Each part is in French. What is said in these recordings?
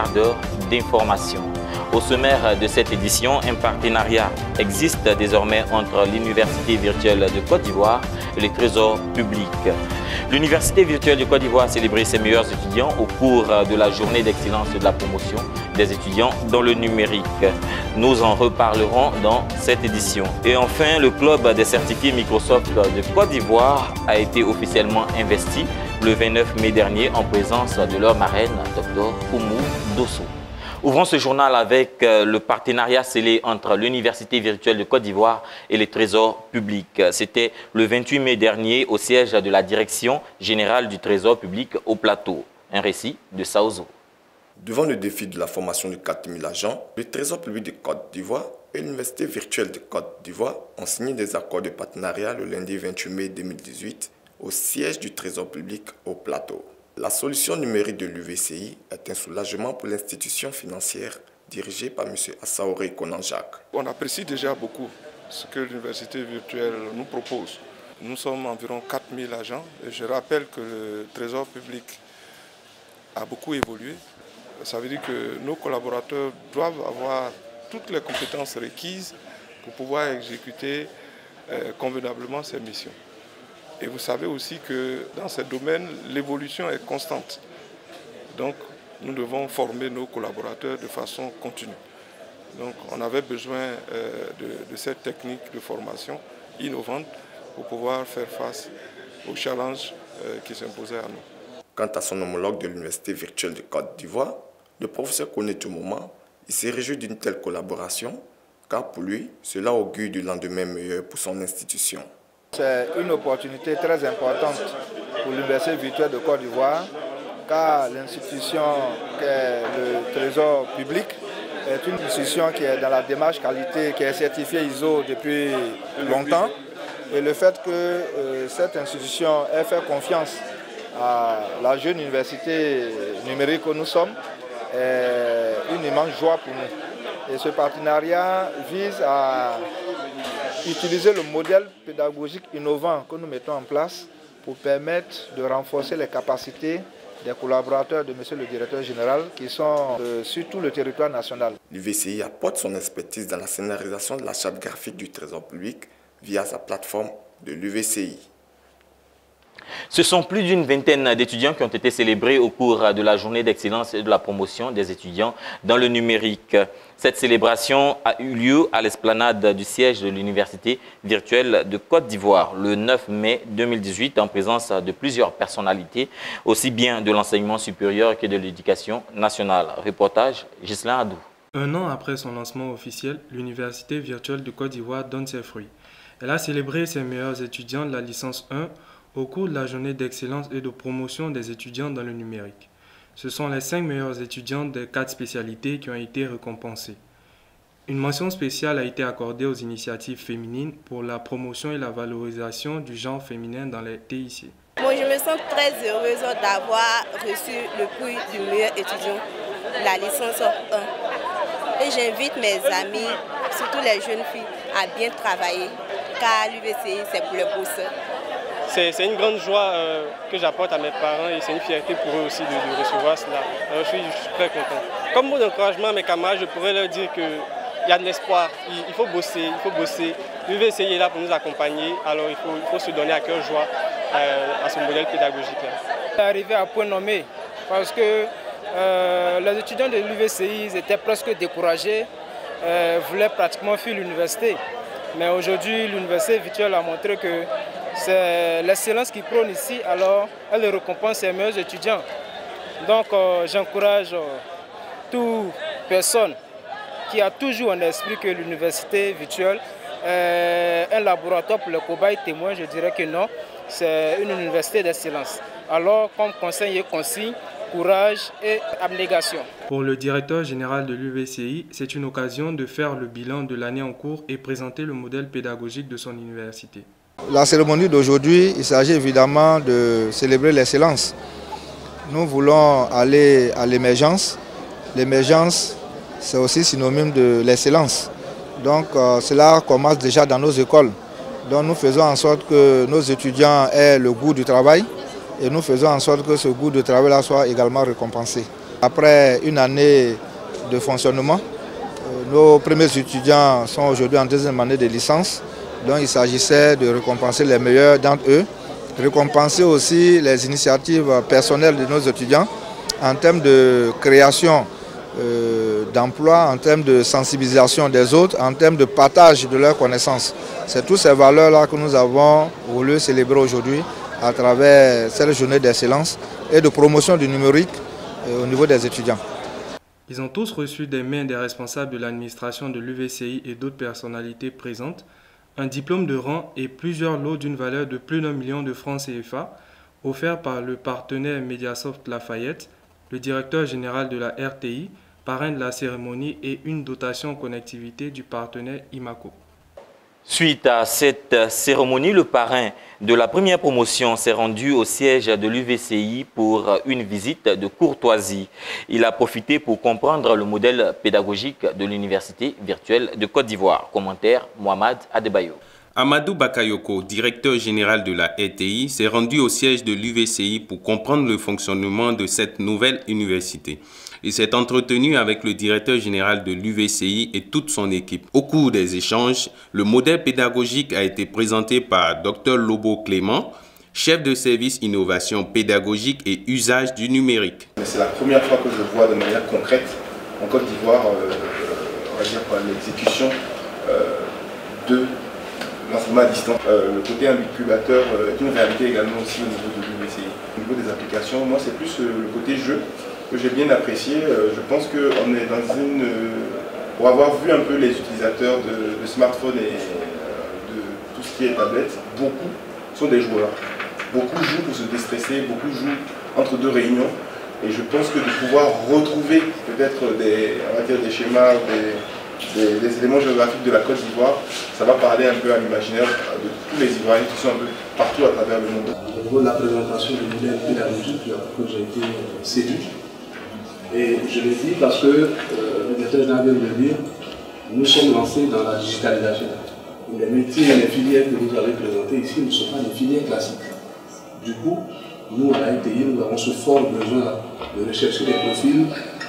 quart d'heure d'information. Au sommaire de cette édition, un partenariat existe désormais entre l'Université virtuelle de Côte d'Ivoire et le Trésor public. L'Université virtuelle de Côte d'Ivoire a célébré ses meilleurs étudiants au cours de la journée d'excellence de la promotion des étudiants dans le numérique. Nous en reparlerons dans cette édition. Et enfin, le club des certifiés Microsoft de Côte d'Ivoire a été officiellement investi le 29 mai dernier en présence de leur marraine, Dr Oumou Dosso. Ouvrons ce journal avec le partenariat scellé entre l'Université virtuelle de Côte d'Ivoire et le Trésor public. C'était le 28 mai dernier au siège de la Direction générale du Trésor public au Plateau. Un récit de Saozo. Devant le défi de la formation de 4000 agents, le Trésor public de Côte d'Ivoire et l'Université virtuelle de Côte d'Ivoire ont signé des accords de partenariat le lundi 28 mai 2018 au siège du Trésor public au Plateau. La solution numérique de l'UVCI est un soulagement pour l'institution financière dirigée par M. Assaoré Konanjak. On apprécie déjà beaucoup ce que l'université virtuelle nous propose. Nous sommes environ 4000 agents et je rappelle que le Trésor public a beaucoup évolué. Ça veut dire que nos collaborateurs doivent avoir toutes les compétences requises pour pouvoir exécuter convenablement ces missions. Et vous savez aussi que dans ce domaine, l'évolution est constante. Donc, nous devons former nos collaborateurs de façon continue. Donc, on avait besoin de cette technique de formation innovante pour pouvoir faire face aux challenges qui s'imposaient à nous. Quant à son homologue de l'Université virtuelle de Côte d'Ivoire, le professeur connaît tout moment, il s'est réjoui d'une telle collaboration, car pour lui, cela augure du lendemain meilleur pour son institution. C'est une opportunité très importante pour l'Université virtuelle de Côte d'Ivoire, car l'institution qu'est le Trésor public est une institution qui est dans la démarche qualité, qui est certifiée ISO depuis longtemps. Et le fait que cette institution ait fait confiance à la jeune université numérique que nous sommes est une immense joie pour nous. Et ce partenariat vise à utiliser le modèle pédagogique innovant que nous mettons en place pour permettre de renforcer les capacités des collaborateurs de M. le directeur général qui sont sur tout le territoire national. L'UVCI apporte son expertise dans la scénarisation de la charte graphique du Trésor public via sa plateforme de l'UVCI. Ce sont plus d'une vingtaine d'étudiants qui ont été célébrés au cours de la journée d'excellence et de la promotion des étudiants dans le numérique. Cette célébration a eu lieu à l'esplanade du siège de l'Université virtuelle de Côte d'Ivoire le 9 mai 2018 en présence de plusieurs personnalités, aussi bien de l'enseignement supérieur que de l'éducation nationale. Reportage, Ghislain Adou. Un an après son lancement officiel, l'Université virtuelle de Côte d'Ivoire donne ses fruits. Elle a célébré ses meilleurs étudiants de la licence 1 au cours de la journée d'excellence et de promotion des étudiants dans le numérique. Ce sont les 5 meilleurs étudiants des 4 spécialités qui ont été récompensés. Une mention spéciale a été accordée aux initiatives féminines pour la promotion et la valorisation du genre féminin dans les TIC. Bon, je me sens très heureuse d'avoir reçu le prix du meilleur étudiant de la licence 1. Et j'invite mes amis, surtout les jeunes filles, à bien travailler, car l'UVCI c'est pour les bosseurs. C'est une grande joie que j'apporte à mes parents et c'est une fierté pour eux aussi de recevoir cela. Alors je suis très content. Comme mot d'encouragement à mes camarades, je pourrais leur dire qu'il y a de l'espoir, il faut bosser, il faut bosser. L'UVCI est là pour nous accompagner, alors il faut se donner à cœur joie à ce modèle pédagogique-là. Arrivé à point nommé parce que les étudiants de l'UVCI étaient presque découragés, voulaient pratiquement fuir l'université. Mais aujourd'hui, l'université virtuelle a montré que c'est l'excellence qui prône ici, alors elle récompense ses meilleurs étudiants. Donc j'encourage toute personne qui a toujours en esprit que l'université virtuelle est un laboratoire pour les cobayes témoins, je dirais que non, c'est une université d'excellence. Alors comme conseil et consigne, courage et abnégation. Pour le directeur général de l'UVCI, c'est une occasion de faire le bilan de l'année en cours et présenter le modèle pédagogique de son université. La cérémonie d'aujourd'hui, il s'agit évidemment de célébrer l'excellence. Nous voulons aller à l'émergence. L'émergence, c'est aussi synonyme de l'excellence. Donc cela commence déjà dans nos écoles. Donc nous faisons en sorte que nos étudiants aient le goût du travail et nous faisons en sorte que ce goût de travail-là soit également récompensé. Après une année de fonctionnement, nos premiers étudiants sont aujourd'hui en deuxième année de licence. Donc il s'agissait de récompenser les meilleurs d'entre eux, récompenser aussi les initiatives personnelles de nos étudiants en termes de création d'emploi, en termes de sensibilisation des autres, en termes de partage de leurs connaissances. C'est toutes ces valeurs-là que nous avons voulu célébrer aujourd'hui à travers cette journée d'excellence et de promotion du numérique au niveau des étudiants. Ils ont tous reçu des mains des responsables de l'administration de l'UVCI et d'autres personnalités présentes, un diplôme de rang et plusieurs lots d'une valeur de plus d'1 million de francs CFA, offerts par le partenaire Mediasoft Lafayette, le directeur général de la RTI, parrain de la cérémonie et une dotation connectivité du partenaire IMACO. Suite à cette cérémonie, le parrain de la première promotion s'est rendu au siège de l'UVCI pour une visite de courtoisie. Il a profité pour comprendre le modèle pédagogique de l'Université virtuelle de Côte d'Ivoire. Commentaire Mohamed Adebayo. Amadou Bakayoko, directeur général de la RTI, s'est rendu au siège de l'UVCI pour comprendre le fonctionnement de cette nouvelle université. Il s'est entretenu avec le directeur général de l'UVCI et toute son équipe. Au cours des échanges, le modèle pédagogique a été présenté par Dr Lobo Clément, chef de service innovation pédagogique et usage du numérique. C'est la première fois que je vois de manière concrète en Côte d'Ivoire, on va dire l'exécution de l'enseignement à distance. Le côté incubateur est une réalité également aussi au niveau de l'UVCI. Au niveau des applications, moi c'est plus le côté jeu que j'ai bien apprécié. Je pense qu'on est dans une... Pour avoir vu un peu les utilisateurs de smartphones et de tout ce qui est tablette, beaucoup sont des joueurs. Beaucoup jouent pour se déstresser, beaucoup jouent entre deux réunions. Et je pense que de pouvoir retrouver peut-être des schémas, des éléments géographiques de la Côte d'Ivoire, ça va parler un peu à l'imaginaire de tous les Ivoiriens qui sont un peu partout à travers le monde. Au niveau de la présentation du modèle pédagogique, j'ai été séduit. Et je le dis parce que le directeur général vient de le dire, nous sommes lancés dans la digitalisation. Les métiers et les filières que vous avez présentées ici ne sont pas des filières classiques. Du coup, nous, à la RTI, nous avons ce fort besoin de rechercher des profils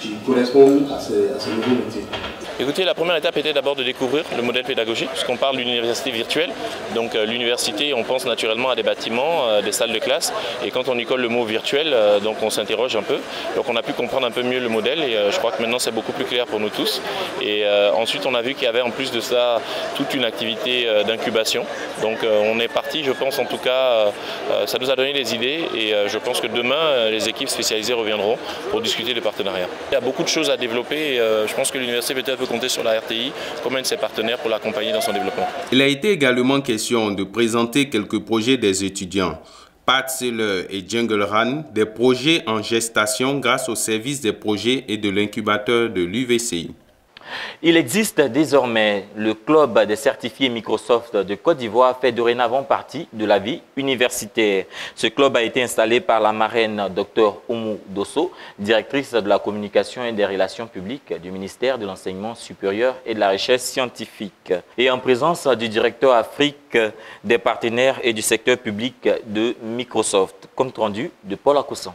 qui correspondent à ces nouveaux métiers. Écoutez, la première étape était d'abord de découvrir le modèle pédagogique, puisqu'on parle d'une université virtuelle. Donc l'université, on pense naturellement à des bâtiments, des salles de classe. Et quand on y colle le mot virtuel, donc on s'interroge un peu. Donc on a pu comprendre un peu mieux le modèle et je crois que maintenant c'est beaucoup plus clair pour nous tous. Et ensuite on a vu qu'il y avait en plus de ça toute une activité d'incubation. Donc on est parti, je pense en tout cas, ça nous a donné des idées et je pense que demain les équipes spécialisées reviendront pour discuter de partenariats. Il y a beaucoup de choses à développer et je pense que l'université peut-être peut compter sur la RTI comme un de ses partenaires pour l'accompagner dans son développement. Il a été également question de présenter quelques projets des étudiants. Pat Seller et Jungle Run, des projets en gestation grâce au service des projets et de l'incubateur de l'UVCI. Il existe désormais le club des certifiés Microsoft de Côte d'Ivoire fait dorénavant partie de la vie universitaire. Ce club a été installé par la marraine Dr Oumou Dosso, directrice de la communication et des relations publiques du ministère de l'Enseignement supérieur et de la recherche scientifique, et en présence du directeur Afrique des partenaires et du secteur public de Microsoft. Compte rendu de Paul Akossan.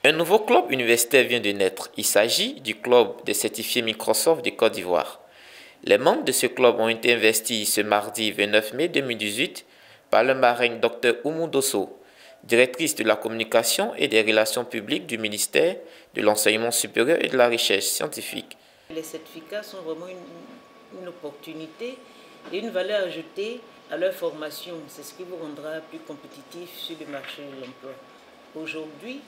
Un nouveau club universitaire vient de naître. Il s'agit du club des certifiés Microsoft de Côte d'Ivoire. Les membres de ce club ont été investis ce mardi 29 mai 2018 par le marraine Dr Oumou Dosso, directrice de la communication et des relations publiques du ministère de l'Enseignement supérieur et de la recherche scientifique. Les certificats sont vraiment une opportunité et une valeur ajoutée à leur formation. C'est ce qui vous rendra plus compétitif sur le marché de l'emploi. Aujourd'hui,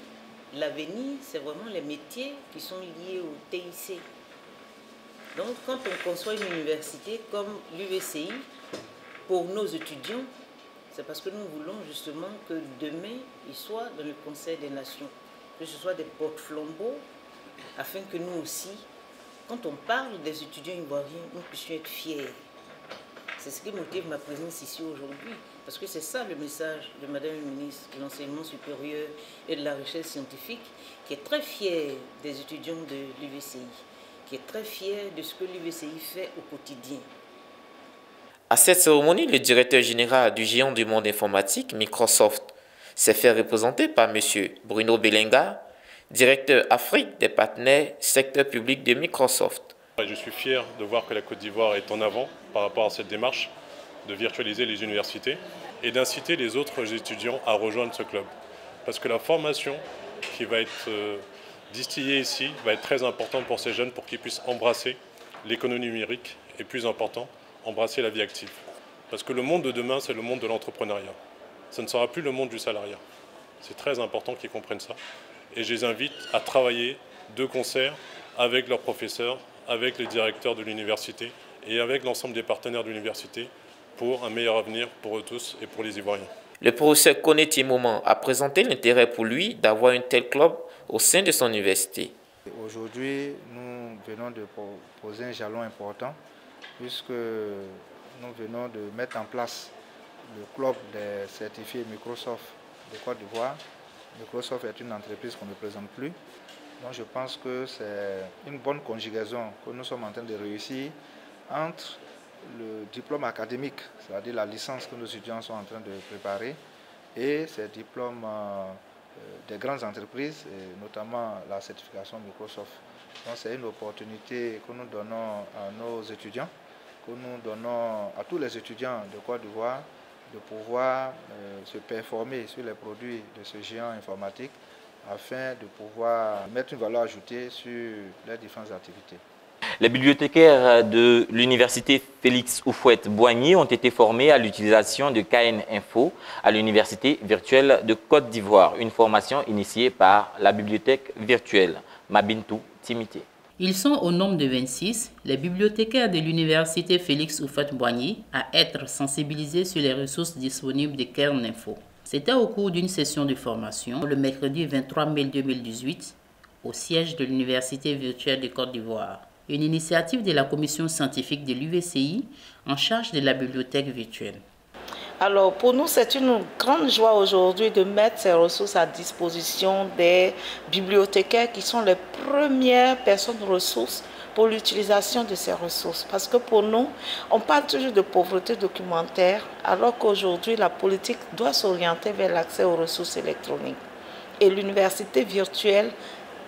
l'avenir, c'est vraiment les métiers qui sont liés au TIC. Donc, quand on conçoit une université comme l'UVCI, pour nos étudiants, c'est parce que nous voulons justement que demain, ils soient dans le Conseil des Nations, que ce soit des porte-flambeaux, afin que nous aussi, quand on parle des étudiants ivoiriens, nous puissions être fiers. C'est ce qui motive ma présence ici aujourd'hui. Parce que c'est ça le message de Madame la ministre de l'Enseignement supérieur et de la recherche scientifique, qui est très fière des étudiants de l'UVCI, qui est très fière de ce que l'UVCI fait au quotidien. À cette cérémonie, le directeur général du géant du monde informatique, Microsoft, s'est fait représenter par M. Bruno Belenga, directeur Afrique des partenaires secteur public de Microsoft. Je suis fier de voir que la Côte d'Ivoire est en avant par rapport à cette démarche de virtualiser les universités et d'inciter les autres étudiants à rejoindre ce club. Parce que la formation qui va être distillée ici va être très importante pour ces jeunes pour qu'ils puissent embrasser l'économie numérique et plus important, embrasser la vie active. Parce que le monde de demain, c'est le monde de l'entrepreneuriat. Ce ne sera plus le monde du salariat. C'est très important qu'ils comprennent ça. Et je les invite à travailler de concert avec leurs professeurs, avec les directeurs de l'université et avec l'ensemble des partenaires de l'université pour un meilleur avenir pour eux tous et pour les Ivoiriens. Le professeur Koné Moment a présenté l'intérêt pour lui d'avoir un tel club au sein de son université. Aujourd'hui, nous venons de poser un jalon important puisque nous venons de mettre en place le club des certifiés Microsoft de Côte d'Ivoire. Microsoft est une entreprise qu'on ne présente plus. Donc je pense que c'est une bonne conjugaison que nous sommes en train de réussir entre le diplôme académique, c'est-à-dire la licence que nos étudiants sont en train de préparer, et ces diplômes des grandes entreprises, et notamment la certification Microsoft. Donc c'est une opportunité que nous donnons à nos étudiants, que nous donnons à tous les étudiants de Côte d'Ivoire de pouvoir se performer sur les produits de ce géant informatique afin de pouvoir mettre une valeur ajoutée sur les différentes activités. Les bibliothécaires de l'université Félix Houphouët-Boigny ont été formés à l'utilisation de KN Info à l'université virtuelle de Côte d'Ivoire, une formation initiée par la bibliothèque virtuelle Mabintou Timité. Ils sont au nombre de 26, les bibliothécaires de l'université Félix Houphouët-Boigny à être sensibilisés sur les ressources disponibles de KN Info. C'était au cours d'une session de formation le mercredi 23 mai 2018 au siège de l'université virtuelle de Côte d'Ivoire, une initiative de la commission scientifique de l'UVCI en charge de la bibliothèque virtuelle. Alors pour nous, c'est une grande joie aujourd'hui de mettre ces ressources à disposition des bibliothécaires qui sont les premières personnes ressources pour l'utilisation de ces ressources. Parce que pour nous, on parle toujours de pauvreté documentaire, alors qu'aujourd'hui, la politique doit s'orienter vers l'accès aux ressources électroniques. Et l'université virtuelle,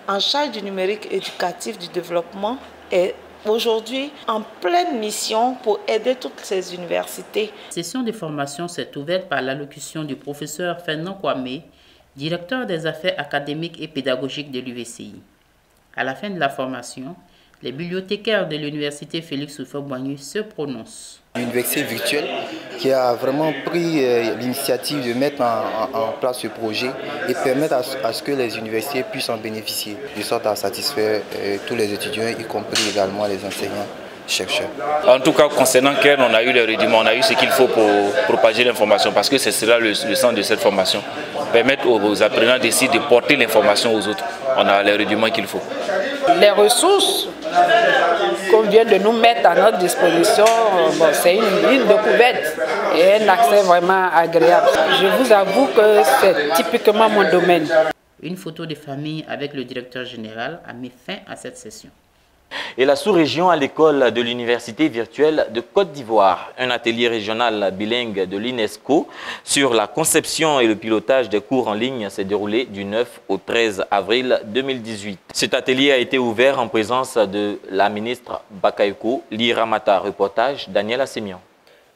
en charge du numérique éducatif du développement, est aujourd'hui en pleine mission pour aider toutes ces universités. La session de formation s'est ouverte par l'allocution du professeur Fernand Kwame, directeur des affaires académiques et pédagogiques de l'UVCI. À la fin de la formation, les bibliothécaires de l'université Félix Houphouët-Boigny se prononcent. L'université virtuelle qui a vraiment pris l'initiative de mettre en place ce projet et permettre à ce que les universités puissent en bénéficier, de sorte à satisfaire tous les étudiants, y compris également les enseignants, chercheurs. En tout cas, concernant KERN, on a eu les rudiments, on a eu ce qu'il faut pour propager l'information, parce que c'est cela le sens de cette formation. Permettre aux apprenants d'essayer de porter l'information aux autres. On a les rudiments qu'il faut. Les ressources qu'on vient de nous mettre à notre disposition, c'est une découverte et un accès vraiment agréable. Je vous avoue que c'est typiquement mon domaine. Une photo de famille avec le directeur général a mis fin à cette session. Et la sous-région à l'école de l'université virtuelle de Côte d'Ivoire, un atelier régional bilingue de l'UNESCO sur la conception et le pilotage des cours en ligne s'est déroulé du 9 au 13 avril 2018. Cet atelier a été ouvert en présence de la ministre Bakayoko Liramata. Reportage Daniel Assemian.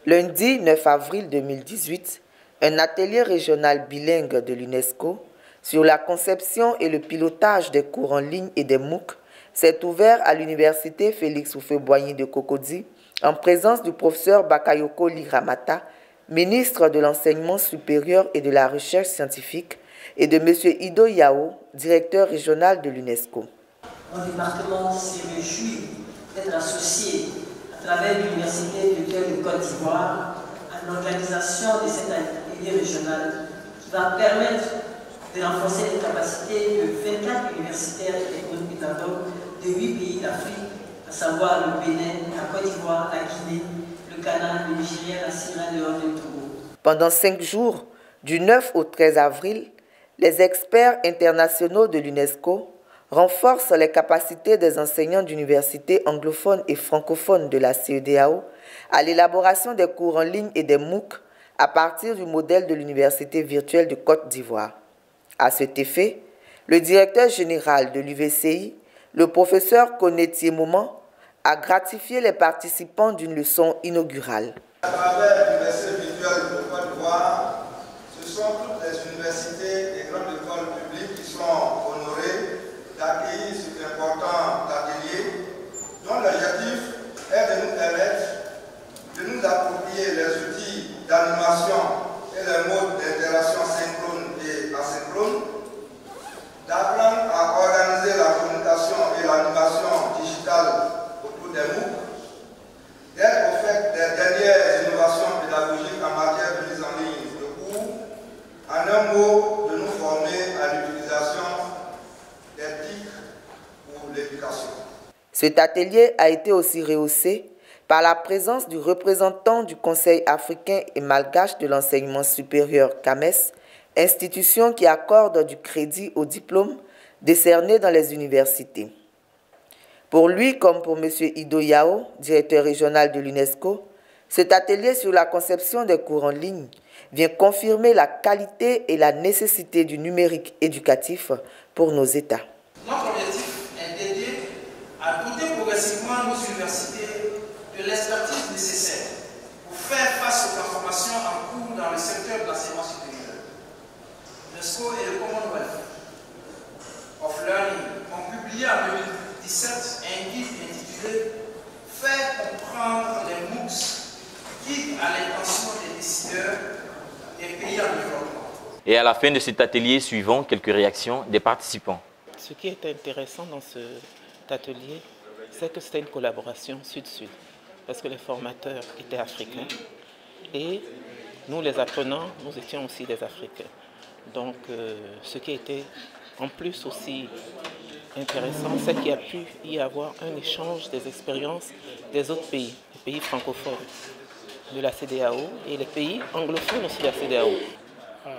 Lundi 9 avril 2018, un atelier régional bilingue de l'UNESCO sur la conception et le pilotage des cours en ligne et des MOOC s'est ouvert à l'université Félix Houphouët-Boigny de Cocody en présence du professeur Bakayoko Liramata, ministre de l'enseignement supérieur et de la recherche scientifique, et de M. Ido Yao, directeur régional de l'UNESCO. Mon département s'est réjoui d'être associé à travers l'université virtuelle de Côte d'Ivoire à l'organisation de cet atelier régional qui va permettre de renforcer les capacités de 24 universitaires et pédagogues de 8 pays d'Afrique, à savoir le Bénin, la Côte d'Ivoire, la Guinée, le Ghana, le Nigeria, la Sierra Leone et le Togo. Pendant 5 jours, du 9 au 13 avril, les experts internationaux de l'UNESCO renforcent les capacités des enseignants d'universités anglophones et francophones de la CEDEAO à l'élaboration des cours en ligne et des MOOC à partir du modèle de l'université virtuelle de Côte d'Ivoire. À cet effet, Le directeur général de l'UVCI, le professeur Konetier Moment, a gratifié les participants d'une leçon inaugurale. À travers l'université virtuelle de Côte d'Ivoire, ce sont toutes les universités et grandes écoles publiques qui sont honorées d'accueillir cet important atelier dont l'objectif est de nous permettre de nous approprier les outils d'animation et les modes d'interaction synchrone et asynchrone, d'apprendre à organiser la communication et l'animation digitale autour des MOOC, d'être au fait des dernières innovations pédagogiques en matière de mise en ligne de cours, en un mot, de nous former à l'utilisation des TIC pour l'éducation. Cet atelier a été aussi rehaussé par la présence du représentant du Conseil africain et malgache de l'enseignement supérieur CAMES, institution qui accorde du crédit aux diplômes décernés dans les universités. Pour lui, comme pour M. Ido Yao, directeur régional de l'UNESCO, cet atelier sur la conception des cours en ligne vient confirmer la qualité et la nécessité du numérique éducatif pour nos États. Notre objectif est d'aider à doter progressivement nos universités de l'expertise nécessaire pour faire face aux transformations en cours dans le secteur de l'enseignement supérieur. L'UNESCO et le Commonwealth of Learning ont publié en 2017 un guide intitulé « Faire comprendre les MOOCs » guide à l'intention des décideurs des pays en développement. Et à la fin de cet atelier, suivons quelques réactions des participants. Ce qui est intéressant dans cet atelier, c'est que c'était une collaboration sud-sud, parce que les formateurs étaient africains et nous, les apprenants, nous étions aussi des Africains. Donc, ce qui était en plus aussi intéressant, c'est qu'il y a pu y avoir un échange des expériences des autres pays, les pays francophones de la CEDEAO et les pays anglophones aussi de la CEDEAO.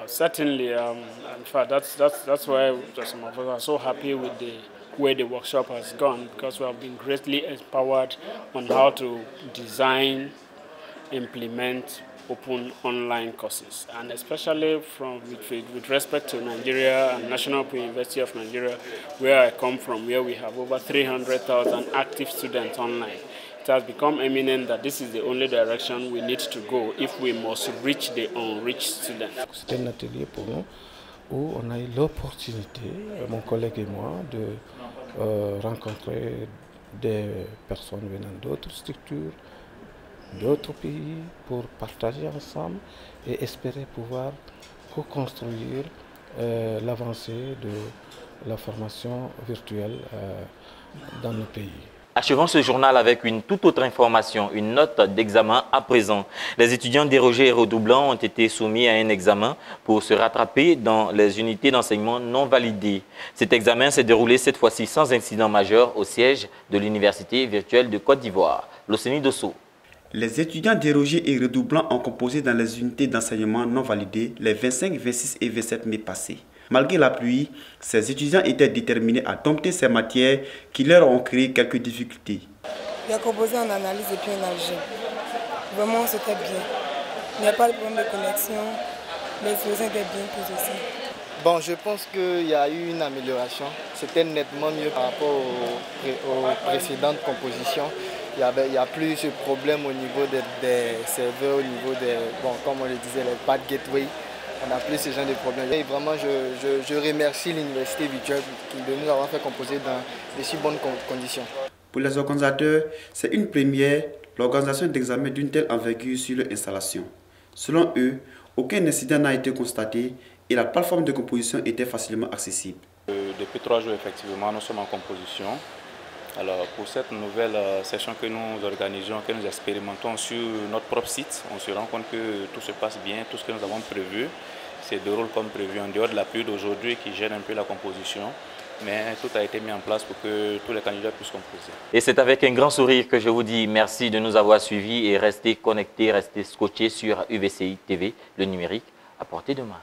Certainly, in fact, that's why some of us are so happy with the way the workshop has gone, because we have been greatly empowered on how to design, implement open online courses, and especially with respect to Nigeria and National Open University of Nigeria, where I come from, where we have over 300,000 active students online. It has become eminent that this is the only direction we need to go if we must reach the unreached students. C'était un atelier pour nous où on a eu l'opportunité, mon collègue et moi, de rencontrer des personnes venant d'autres structures, d'autres pays, pour partager ensemble et espérer pouvoir co-construire l'avancée de la formation virtuelle dans nos pays. Achevons ce journal avec une toute autre information, une note d'examen à présent. Les étudiants dérogés et redoublants ont été soumis à un examen pour se rattraper dans les unités d'enseignement non validées. Cet examen s'est déroulé cette fois-ci sans incident majeur au siège de l'Université virtuelle de Côte d'Ivoire. Locénie Dosso. Les étudiants dérogés et redoublants ont composé dans les unités d'enseignement non validées les 25, 26 et 27 mai passés. Malgré la pluie, ces étudiants étaient déterminés à dompter ces matières qui leur ont créé quelques difficultés. J'ai composé en analyse et puis en algèbre. Vraiment, c'était bien. Il n'y a pas de problème de connexion. Les exposés étaient bien posés aussi. Bon, je pense qu'il y a eu une amélioration. C'était nettement mieux par rapport aux précédentes compositions. Il n'y a plus ce problème au niveau des serveurs, au niveau des, bon, comme on le disait, les path gateway. On n'a plus ce genre de problème. Et vraiment, je remercie l'université virtuelle de nous avoir fait composer dans de si bonnes conditions. Pour les organisateurs, c'est une première, l'organisation d'examens d'une telle envergure sur leur installation. Selon eux, aucun incident n'a été constaté et la plateforme de composition était facilement accessible. Depuis 3 jours, effectivement, nous sommes en composition. Alors, pour cette nouvelle session que nous organisons, que nous expérimentons sur notre propre site, on se rend compte que tout se passe bien, tout ce que nous avons prévu se déroule comme prévu, en dehors de la pluie d'aujourd'hui qui gêne un peu la composition. Mais tout a été mis en place pour que tous les candidats puissent composer. Et c'est avec un grand sourire que je vous dis merci de nous avoir suivis et restez connectés, restez scotchés sur UVCI TV, le numérique à portée de main.